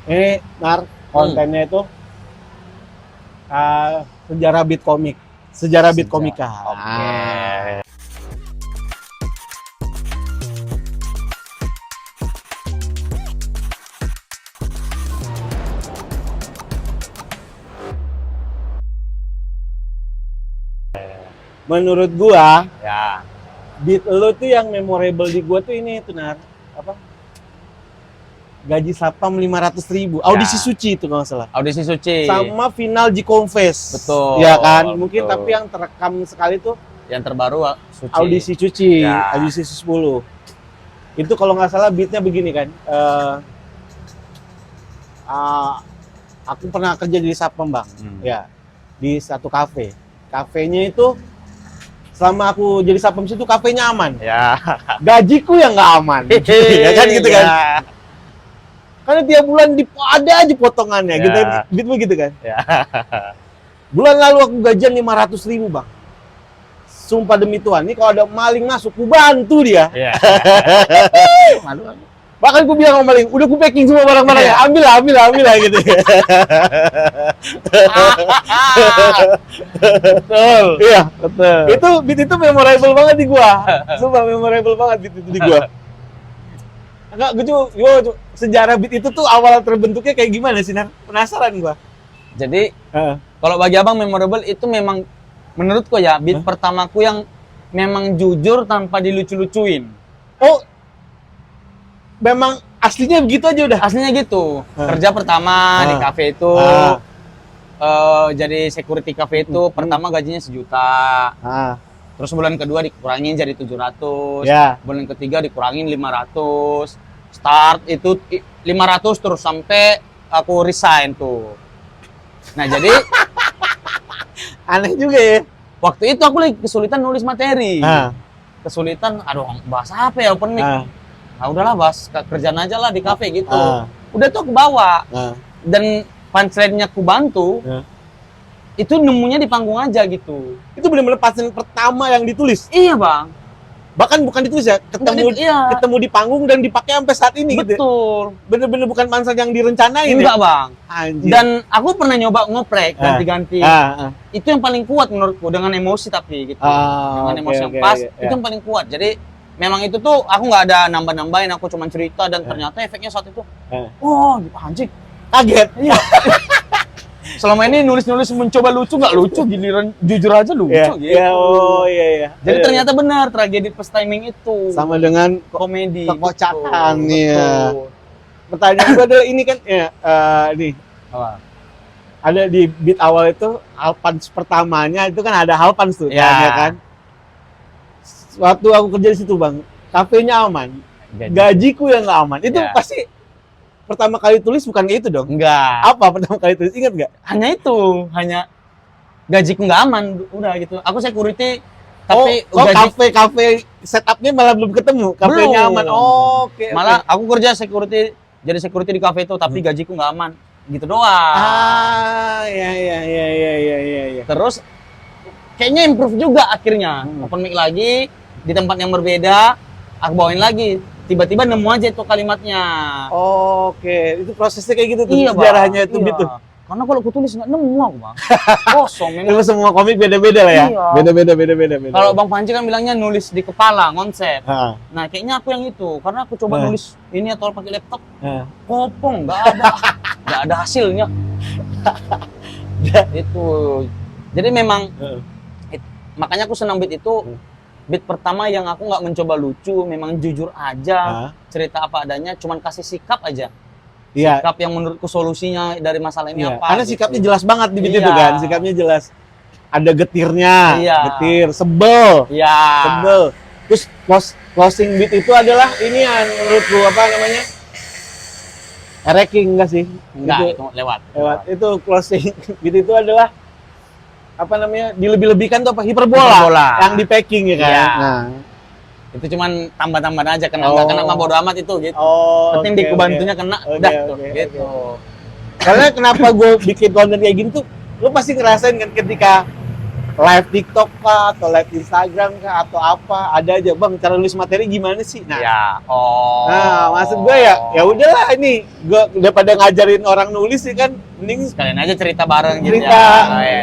Ini kontennya itu sejarah beat komik. Sejarah beat komika. Oke. Menurut gua, Ya. beat lo tuh yang memorable di gua tuh ini tuh apa? Gaji Satpam 500.000. Audisi Ya. Suci itu kalau nggak salah. Audisi Suci. Sama final G-Confess. Betul. Ya kan? Mungkin Betul. tapi yang terekam sekali tuh Yang terbaru Suci. Audisi Suci, Ya. Audisi 10. Itu kalau nggak salah beatnya begini kan. Aku pernah kerja di Satpam, Bang. Ya. Di satu kafe. Kafenya itu selama aku jadi Satpam situ kafenya aman. Ya. Gajiku yang nggak aman. Ya kan gitu kan. Karena tiap bulan ada aja potongannya, Ya. gitu, gitu kan. Ya. Bulan lalu aku gajian 500.000, Bang. Sumpah demi Tuhan, ini kalau ada maling masuk, ku bantu dia. Ya. Malu. Bahkan ku bilang sama maling, udah ku packing semua barang-barangnya, ambil lah gitu. Betul. Iya, Betul. beat itu memorable banget di gua. Sumpah memorable banget beat itu di gua. Enggak, gua sejarah beat itu tuh awal terbentuknya kayak gimana sih, Nar? Penasaran gua. Jadi kalau bagi abang memorable itu memang menurutku ya beat pertamaku yang memang jujur tanpa dilucu-lucuin. Oh, memang aslinya begitu aja udah? Aslinya gitu. Kerja pertama di kafe itu, jadi security cafe itu pertama gajinya 1 juta. Terus bulan kedua dikurangin jadi 700. Ya. Bulan ketiga dikurangin 500. Start itu 500 terus sampai aku resign tuh. Nah, jadi Aneh juga ya. waktu itu aku lagi kesulitan nulis materi. Kesulitan, aduh bahasa apa ya open mic. Nah, udahlah bahas kerjaan aja lah di kafe gitu. Udah tuh aku bawa. Dan punchline-nya aku bantu. Itu nemunya di panggung aja gitu. Itu benar-benar pasien pertama yang ditulis. Iya, Bang. Bahkan bukan ditulis ya, ketemu di panggung dan dipakai sampai saat ini gitu. Betul. Bener-bener bukan pansel yang direncanain. Enggak, ya? Bang. Anjir. Dan aku pernah nyoba ngoprek ganti-ganti. Itu yang paling kuat menurutku dengan emosi tapi gitu. Dengan emosi yang pas, itu yang paling kuat. Jadi memang itu tuh aku nggak ada nambah-nambahin, aku cuma cerita dan ternyata efeknya saat itu. Oh, anjing. Kaget. Iya. Selama ini nulis-nulis mencoba lucu nggak lucu, giliran jujur aja lucu gitu. Iya. Jadi ternyata benar tragedi first timing itu. Sama dengan komedi. Kekocakan gitu. ya. Pertanyaan gue adalah ini kan nih. Ada di beat awal itu Halpans pertamanya itu kan ada Halpans tuh ya kan. Waktu aku kerja di situ, Bang, kafenya aman. Gajiku yang nggak aman. Itu pasti pertama kali tulis bukan kayak itu dong? Enggak. Apa pertama kali tulis? Ingat nggak? Hanya itu, hanya gajiku nggak aman, udah gitu. Aku security, tapi kafe setupnya malah belum ketemu, kafenya aman. Oke. Malah aku kerja security, jadi security di kafe itu, tapi gajiku nggak aman, gitu doang. Iya. Terus kayaknya improve juga akhirnya, open mic lagi di tempat yang berbeda, aku bawain lagi. Tiba-tiba nemu aja itu kalimatnya. Oke, itu prosesnya kayak gitu tuh, Iya, sejarahnya itu iya. gitu. Karena kalau aku tulis nggak nemu aku, Bang. Kosong memang. Itu semua komik beda-beda lah ya. Iya. Beda-beda. Kalau Bang Panji kan bilangnya nulis di kepala, konsep. Nah, kayaknya aku yang itu. Karena aku coba nulis ini atau pakai laptop. Kopong, nggak ada hasilnya. Itu. Jadi memang makanya aku senang beat itu. Beat pertama yang aku nggak mencoba lucu, memang jujur aja, cerita apa adanya, cuman kasih sikap aja. Sikap yang menurutku solusinya dari masalah ini apa. Karena gitu. sikapnya jelas banget di beat itu kan, sikapnya jelas. Ada getirnya, getir, sebel. Terus closing beat itu adalah ini yang menurutku apa namanya? Ereking enggak sih? Enggak, itu lewat. Itu closing beat itu adalah apa namanya, dilebih-lebihkan tuh apa, hiperbola yang di packing ya kan. Nah, itu cuman tambah-tambahan aja, kena nggak kena mah bodo amat itu gitu. Penting di kebantunya kena, udah tuh gitu. Karena kenapa gue bikin konten kayak gini tuh, lu pasti ngerasain kan ketika live TikTok kah, atau live Instagram kah, atau apa, ada aja, Bang, cara nulis materi gimana sih? Nah, Ya. Oh. nah maksud gue ya udahlah ini, gue daripada ngajarin orang nulis sih kan, mending Sekalian aja cerita bareng gitu cerita. ya. Oh, ya.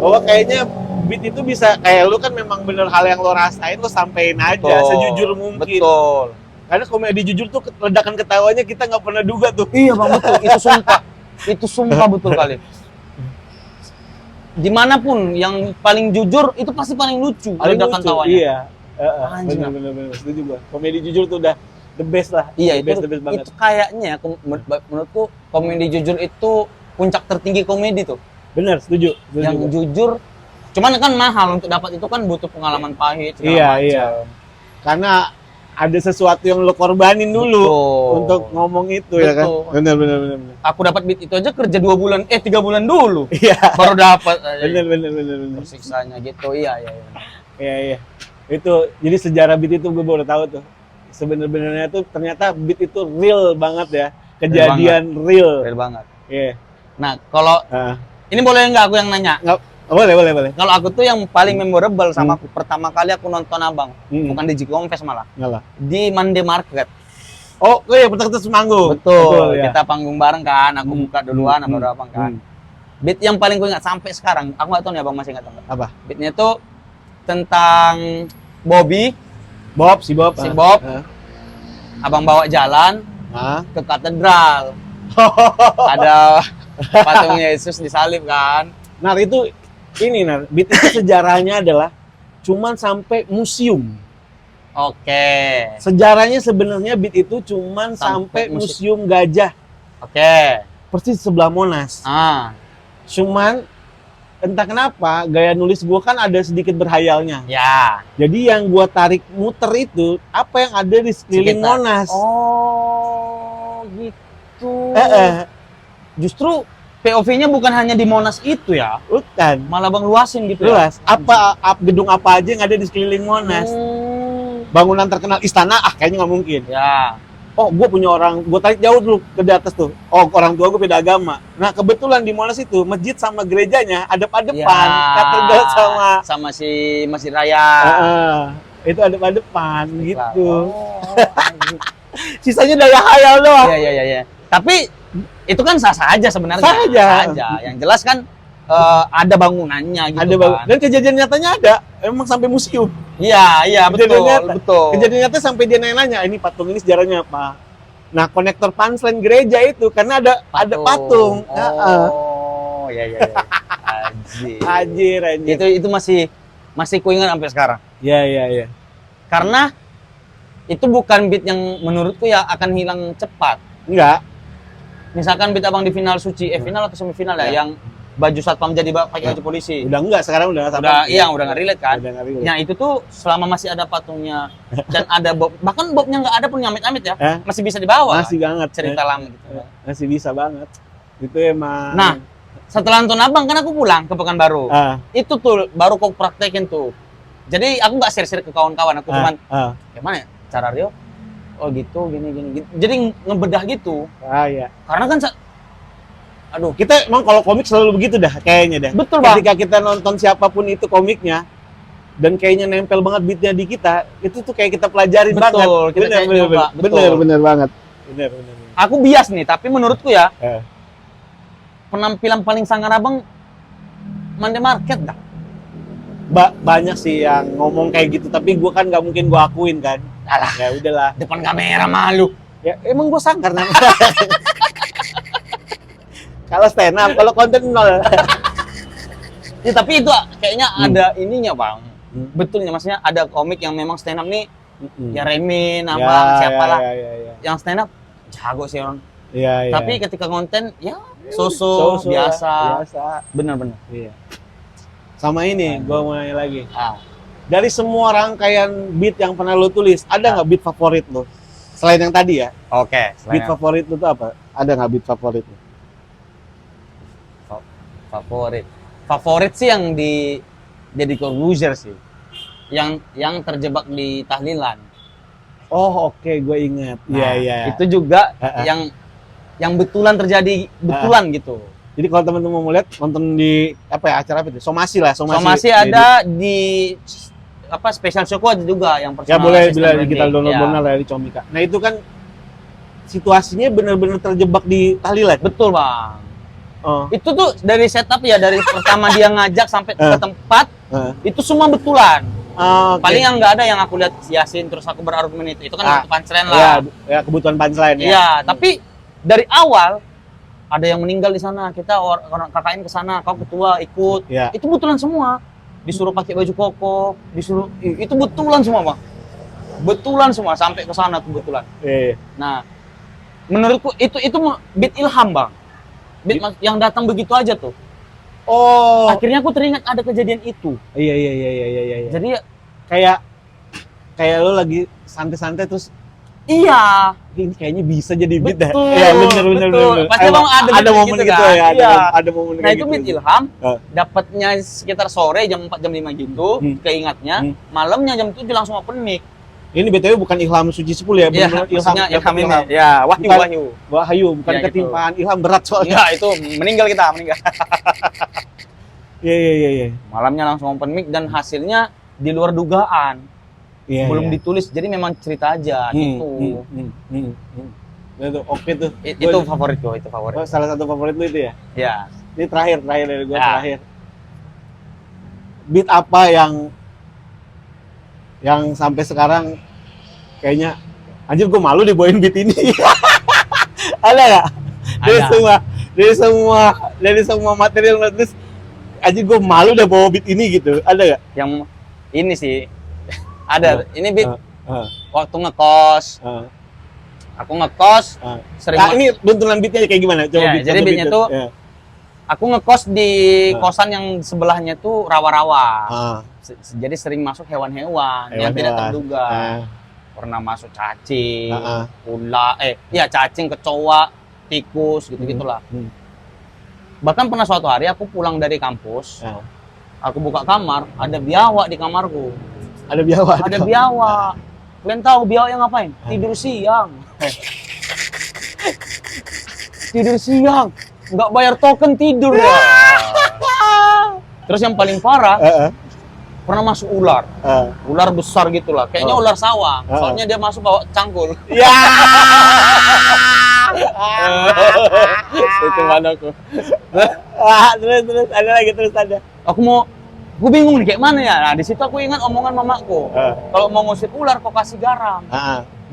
Bahwa kayaknya beat itu bisa, kayak lu kan memang bener hal yang lo rasain, lo sampein aja Betul. sejujur mungkin. Betul. Karena komedi jujur tuh ledakan ketawanya kita nggak pernah duga tuh. Iya bang, betul. Itu sumpah betul kali. Dimanapun yang paling jujur itu pasti paling lucu. Paling Ledakan lucu, tawanya. iya. Anjing. Bener, setuju gua. Komedi jujur tuh udah the best lah. Iya, the best banget. itu kayaknya menurutku komedi jujur itu puncak tertinggi komedi tuh. Bener, setuju. Yang jujur, cuman kan mahal untuk dapat itu kan butuh pengalaman pahit. Iya. Karena ada sesuatu yang lo korbanin dulu untuk ngomong itu. Ya kan. Bener. Aku dapat beat itu aja kerja 3 bulan dulu. Iya. Baru dapat. Bener. Tersiksanya gitu. Iya. Iya. Itu jadi sejarah beat itu gue baru tahu tuh. Sebenarnya tuh ternyata beat itu real banget ya. Kejadian real. Real banget. Iya. Nah, kalau ini boleh nggak aku yang nanya? Nggak, boleh. Kalau aku tuh yang paling memorable sama aku pertama kali aku nonton Abang, bukan di Jikomfest malah. Ngalah. Di Monday Market. Oh, iya, Petak Semanggung. Betul. Ya. Kita panggung bareng kan, aku buka duluan baru Abang kan. Beat yang paling gue ingat sampai sekarang, aku nggak tahu nih Abang masih ingat enggak. Apa? Beatnya tuh tentang si Bob. Abang bawa jalan ke katedral. Ada patung Yesus disalib kan. Nah, itu ini beat itu sejarahnya adalah cuman sampai museum. Oke. Sejarahnya sebenarnya beat itu cuman sampai museum gajah. Oke. Persis sebelah Monas. Cuman entah kenapa gaya nulis gua kan ada sedikit berhayalnya. Ya. Jadi yang gua tarik muter itu apa yang ada di sekeliling Monas. Oh, gitu. Justru POV-nya bukan hanya di Monas itu ya. Bukan. Malah Bang luasin gitu Luas. Gedung apa aja yang ada di sekeliling Monas. Bangunan terkenal istana, kayaknya nggak mungkin. Ya. Oh, gue punya gue tarik jauh dulu ke atas tuh. Oh, orang tua gue beda agama. Nah, kebetulan di Monas itu, masjid sama gerejanya adep-adepan. Ya. Katedral sama si Masjid Raya. Itu adep-adepan gitu. Oh, Sisanya daya hayal doang. Iya. Tapi itu kan sah-sah aja sebenarnya. Sah aja. Yang jelas kan ada bangunannya gitu kan. Dan kejadian nyatanya ada. Emang sampai museum. Iya, betul. Kejadian nyata sampai dia nanya, ini patung ini sejarahnya apa? Nah, konektor punchline gereja itu karena ada patung. Oh, iya. Anjir. Itu masih kuingat sampai sekarang. Iya. Karena itu bukan beat yang menurutku ya akan hilang cepat. Enggak. Misalkan beat Abang di final suci, final atau semifinal ya, yang baju satpam jadi pakai baju polisi. Udah enggak, sekarang udah nggak relate kan. Nah, itu tuh selama masih ada patungnya dan ada Bob, bahkan Bobnya nggak ada pun nyamit-nyamit ya, masih bisa dibawa. Masih banget. Cerita lama gitu. Masih bisa banget. Itu emang. Nah, setelah nonton Abang kan aku pulang ke Pekanbaru. Itu tuh baru kau praktekin tuh. Jadi aku nggak share ke kawan-kawan, aku cuman gimana ya cara Rio? Oh gitu, gini. Jadi ngebedah gitu. Iya. Karena kan kita emang kalau komik selalu begitu dah kayaknya dah. Betul, Bang. Ketika kita nonton siapapun itu komiknya dan kayaknya nempel banget beatnya di kita, itu tuh kayak kita pelajarin banget. Bener banget. Bener. Aku bias nih, tapi menurutku ya penampilan paling sangar Abang Monday Market dah. Banyak sih yang ngomong kayak gitu, tapi gue kan nggak mungkin gue akuin kan. Alah, ya udahlah. Depan kamera malu. Ya emang gue sangar namanya. Kalau stand up, kalau konten nol. Ya, tapi itu kayaknya ada ininya Bang. Betulnya, maksudnya ada komik yang memang stand up nih, ya Remin, siapalah. Yang stand up jago sih orang. Iya. Tapi ketika konten ya so biasa. Bener. Iya. Sama ini, gue mau nanya lagi. Dari semua rangkaian beat yang pernah lo tulis, ada nggak beat favorit lo? Selain yang tadi ya? Oke. Beat favorit lo tuh apa? Ada nggak beat favorit lo? Favorit sih yang di Deddy Corbuzier sih. Yang terjebak di tahlilan. Oh, oke, gue ingat. Iya. Itu juga yang betulan terjadi gitu. Jadi kalau teman-teman mau lihat, nonton di apa ya, acara apa itu? Somasi lah, Somasi ada di apa Special Showku ada juga yang Ya personal boleh assistant bila branding. kita download lah di Comika. Nah itu kan situasinya benar-benar terjebak di tahlilan. Betul bang. Oh. Itu tuh dari setup ya, dari pertama dia ngajak sampai ke tempat, itu semua betulan. Okay. Paling yang nggak ada yang aku lihat Yasin terus aku berargumen itu kan untuk punchline lah. Ya kebutuhan punchline ya. Iya, tapi dari awal ada yang meninggal di sana, kita orang KKN ke sana, kau ketua ikut. Ya. Itu betulan semua. Disuruh pakai baju koko, disuruh itu betulan semua, Bang. Betulan semua sampai ke sana tuh betulan. Nah, menurutku itu beat ilham, Bang. Beat yang datang begitu aja tuh. Oh. Akhirnya aku teringat ada kejadian itu. Iya. Jadi kayak lo lagi santai-santai terus iya, ini kayaknya bisa jadi beat dah. Betul, Iya bener. Pasti emang ada momen gitu kan? ya. Iya. Ada momen Nah itu gitu. beat ilham, dapatnya sekitar sore jam 4 jam 5 gitu, keingatnya, malamnya jam 7 langsung open mic. Ini BTW bukan ilham suci 10 ya, benar ilham ini. Ya, wahyu. Bukan Ya, ketimpaan ilham berat soalnya. Enggak, itu meninggal. Iya. Malamnya langsung open mic dan hasilnya di luar dugaan. Belum ditulis, jadi memang cerita aja itu. Itu oke tuh. Itu favoritku, itu favorit. Oh, salah satu favorit lu itu ya? Ya. Ini terakhir dari gue terakhir. Beat apa yang sampai sekarang kayaknya anjir gue malu dibawain beat ini. Ada nggak? Dari semua material nulis, anjir gue malu udah bawa beat ini gitu. Ada nggak? Yang ini sih ada. Ini beat waktu ngekos. Aku ngekos sering. Nah, ini bentulan beatnya kayak gimana? Coba jadi beatnya tuh aku ngekos di kosan yang sebelahnya tuh rawa-rawa. Jadi sering masuk hewan-hewan yang tidak terduga. Pernah masuk cacing, cacing, kecoa, tikus, gitu-gitulah. Bahkan pernah suatu hari aku pulang dari kampus, aku buka kamar, ada biawak di kamarku. Ada biawak? Ada biawak. Kalian tahu biawak yang ngapain? Tidur siang. Tidur siang. Nggak bayar token tidur ya. Terus yang paling parah, pernah masuk ular. Ular besar gitulah. Kayaknya ular sawah. Soalnya dia masuk bawa cangkul. Ya. Itu mana aku. Terus ada. Aku bingung nih kayak mana ya. Nah, di situ aku ingat omongan mamaku. Kalau mau ngusir ular kok kasih garam.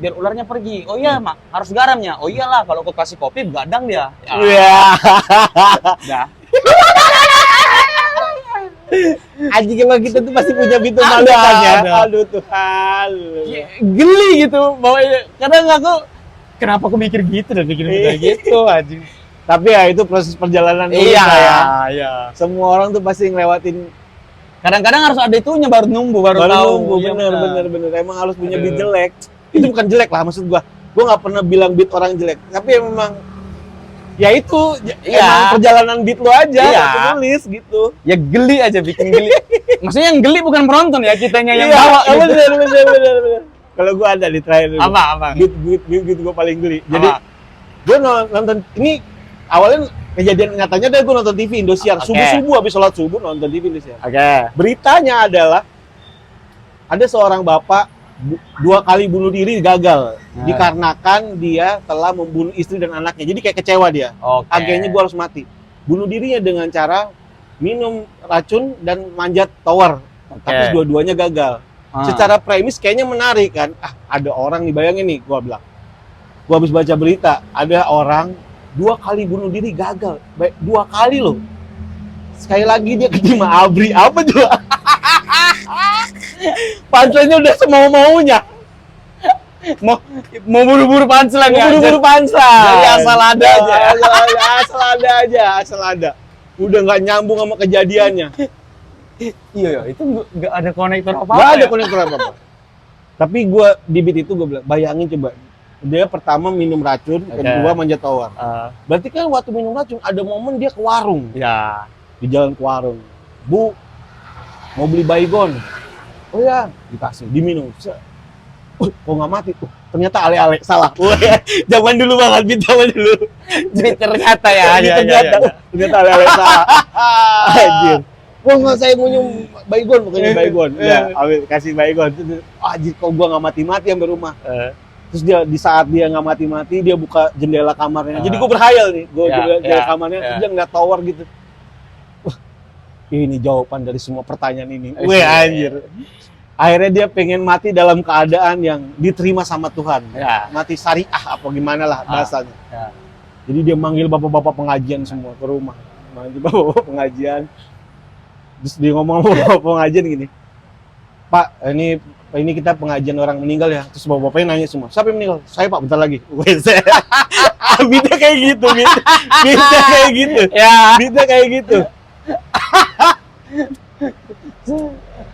Biar ularnya pergi. Oh iya, Mak, harus garamnya. Oh iyalah, kalau kau kasih kopi begadang dia. Iya. Dah. Anjing emang kita tuh pasti punya pintu malu kan ya. Aduh Tuhan. Geli gitu bawanya. Kadang aku kenapa aku mikir gitu dan mikir gitu anjing. Tapi ya itu proses perjalanan nulis ya. Iya. Semua orang tuh pasti ngelewatin. Kadang-kadang harus ada itunya baru numbuh, baru tahu. Bener. Emang harus punya beat jelek. Itu bukan jelek lah maksud gua. Gua nggak pernah bilang beat orang jelek. Tapi memang ya itu emang perjalanan beat lo aja waktu nulis gitu. Ya geli aja, bikin geli. Maksudnya yang geli bukan penonton ya, kitanya yang bawa. Bener. Kalau gua ada di terakhir. Apa? Beat gua paling geli. Jadi gua nonton ini awalnya kejadian nyatanya gue nonton TV Indosiar subuh habis sholat subuh nonton TV Indosiar. Beritanya adalah ada seorang bapak 2 kali bunuh diri gagal dikarenakan dia telah membunuh istri dan anaknya. Jadi kayak kecewa dia. Akhirnya gue harus mati. Bunuh dirinya dengan cara minum racun dan manjat tower. Tapi dua-duanya gagal. Secara premis kayaknya menarik kan. Ada orang nih, bayangin nih, gue bilang. Gue habis baca berita, ada orang 2 kali bunuh diri gagal. 2 kali loh. Sekali lagi dia keterima ABRI. Apa juga? Punchline-nya udah semau-maunya. Mau buru-buru punchline ya? Buru-buru punchline. Jadi asal ada aja. Asal ada. Udah nggak nyambung sama kejadiannya. Iya, itu nggak ada konektor apa-apa. Nggak ada konektor apa-apa. Tapi gue di beat itu gue bilang, bayangin coba. Dia pertama minum racun, kedua manjat tower. Berarti kan waktu minum racun ada momen dia ke warung. Ya. Di jalan ke warung. Bu, mau beli baygon. Oh ya, dikasih, diminum. kok nggak mati? Ternyata ale-ale salah. Wah, zaman dulu banget, Beat, zaman dulu. Jadi ternyata ya. Ternyata ale-ale salah. Anjir. Wah, nggak, saya mau nyium baygon, pokoknya baygon. Ya, ambil kasih baygon. Anjir, kok gua nggak mati-mati sampai rumah. Terus dia di saat dia nggak mati-mati, dia buka jendela kamarnya. Jadi gua berhayal nih, gua jendela kamarnya, terus dia ngeliat tower gitu. Wah, ini jawaban dari semua pertanyaan ini. Wih, anjir. Akhirnya dia pengen mati dalam keadaan yang diterima sama Tuhan. Ya. Mati syariah apa gimana lah bahasanya. Ya. Jadi dia manggil bapak-bapak pengajian semua ke rumah. Manggil bapak-bapak pengajian. Terus dia ngomong sama bapak pengajian gini, Pak, ini kita pengajian orang meninggal ya. Terus bapak-bapaknya nanya semua, siapa yang meninggal? Saya, Pak, bentar lagi. Beatnya kayak gitu, beatnya kayak gitu. Ya, beatnya kayak gitu.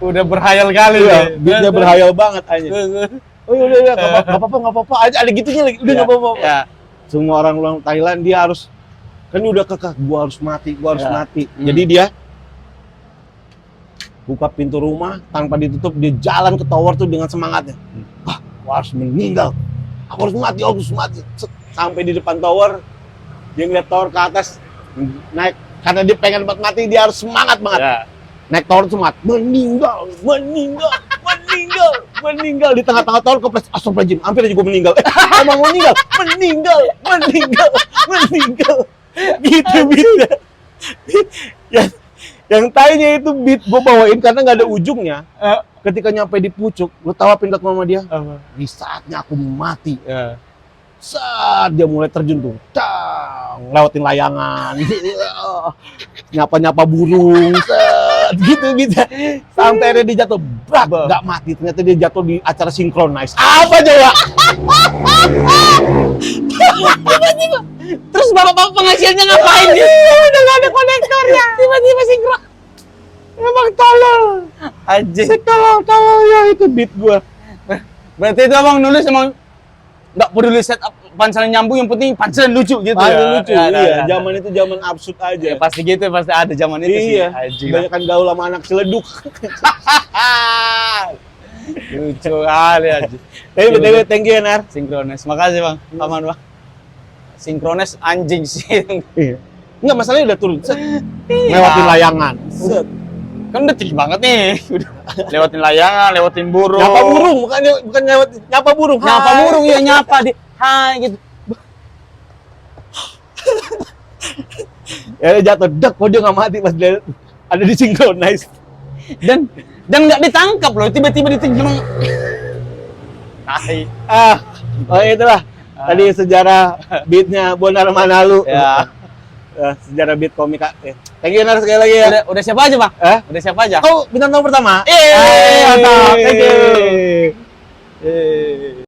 Udah berhayal kali ya. Beatnya berhayal banget aja. Oh iya, udah, nggak apa-apa. Ada gitunya lagi, udah nggak apa-apa. Ya. Semua orang Thailand dia harus, kan udah kekeh, gua harus mati. Jadi dia buka pintu rumah tanpa ditutup, dia jalan ke tower tuh dengan semangatnya. Wah, aku harus meninggal. Aku harus mati. Sampai di depan tower, dia ngeliat tower ke atas, naik. Karena dia pengen mati, dia harus semangat banget. Ya. Naik tower semangat, meninggal. Di tengah-tengah tower kepres, astagfirullahaladzim, hampir aja gue meninggal. Emang meninggal. Gitu. Yang tainya itu Beat gue bawain karena nggak ada ujungnya. Ketika nyampe di pucuk, lu tahu apa yang dilakukan sama dia? Di saatnya aku mati. Saat dia mulai terjun tuh, lewatin layangan, nyapa burung, gitu. Sampai akhirnya dia jatuh, nggak mati. Ternyata dia jatuh di acara Synchronize. Apa coba? Tiba-tiba. Terus bapak-bapak pengajiannya ngapain? Udah nggak ada konektornya. Tiba-tiba sinkron. Emang tolol. Anjing. Tolol ya, itu Beat gua. Berarti itu abang nulis emang nggak peduli setup punchline nyambung, yang penting punchline lucu gitu. Lucu. Iya. Zaman itu zaman absurd aja. Ya, pasti gitu, pasti ada zaman itu sih. Iya. Kebanyakan gaul sama anak celeduk. Lucu kali aja. Tapi thank you ya, Nar. Synchronize. Makasih, Bang. Aman, Bang. Synchronize anjing sih. Iya. Enggak, masalahnya udah turun. Lewatin layangan. Kan udah tinggi banget nih. Udah lewatin layangan, lewatin burung. Nyapa burung, bukan lewat nyapa burung. Nyapa burung ya, nyapa di hai gitu. Ya dia jatuh, kok dia nggak mati pas dia ada di Synchronize. Dan nggak ditangkap loh, tiba-tiba ditenggelam. Tai. Oh itulah. Tadi sejarah Beatnya Bonar Manalu. Ya. Sejarah Beat komik. Thank you, Nar, sekali lagi ya. Udah siapa aja, Bang? Udah siapa aja? Kau bintang tamu pertama. Mantap. Thank you.